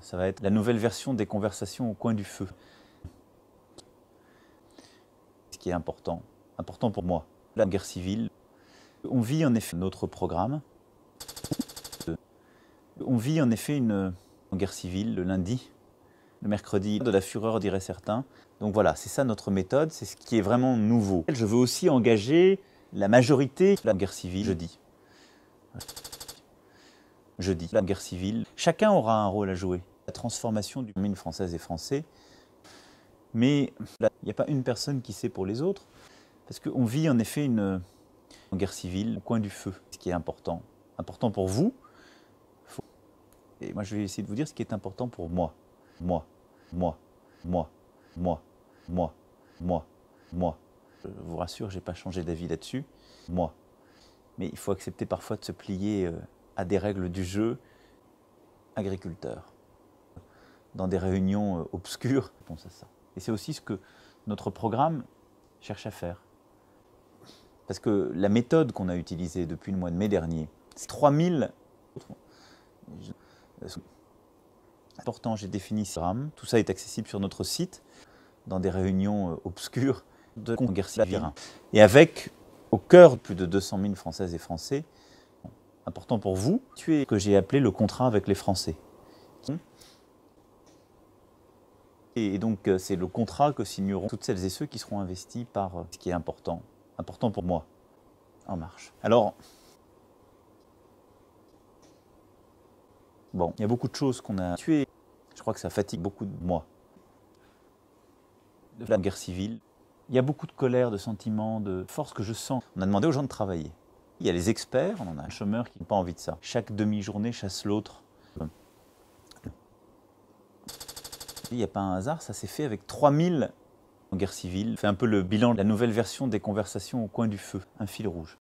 Ça va être la nouvelle version des conversations au coin du feu. Ce qui est important pour moi. La guerre civile. On vit en effet notre programme. On vit en effet une guerre civile le lundi, le mercredi, de la fureur diraient certains. Donc voilà, c'est ça notre méthode, c'est ce qui est vraiment nouveau. Je veux aussi engager la majorité de la guerre civile jeudi. Jeudi, la guerre civile. Chacun aura un rôle à jouer. La transformation du mine française et français. Mais il n'y a pas une personne qui sait pour les autres, parce qu'on vit en effet une guerre civile au coin du feu. Ce qui est important pour vous. Et moi je vais essayer de vous dire ce qui est important pour moi. Moi. Je vous rassure, je n'ai pas changé d'avis là-dessus. Moi. Mais il faut accepter parfois de se plier à des règles du jeu. Agriculteur. Dans des réunions obscures, je pense à ça. Et c'est aussi ce que notre programme cherche à faire. Parce que la méthode qu'on a utilisée depuis le mois de mai dernier, c'est 3000. Important, j'ai défini ce programme. Tout ça est accessible sur notre site, dans des réunions obscures de guerre civile. Et avec, au cœur, plus de 200 000 Françaises et Français, important pour vous, que j'ai appelé le contrat avec les Français. Et donc, c'est le contrat que signeront toutes celles et ceux qui seront investis par ce qui est important pour moi, En Marche. Alors, bon, il y a beaucoup de choses qu'on a tuées. Je crois que ça fatigue beaucoup de moi. De la guerre civile, il y a beaucoup de colère, de sentiments, de force que je sens. On a demandé aux gens de travailler. Il y a les experts, on en a un chômeur qui n'a pas envie de ça. Chaque demi-journée chasse l'autre. Il n'y a pas un hasard, ça s'est fait avec 3000 en guerre civile. On fait un peu le bilan de la nouvelle version des conversations au coin du feu, un fil rouge.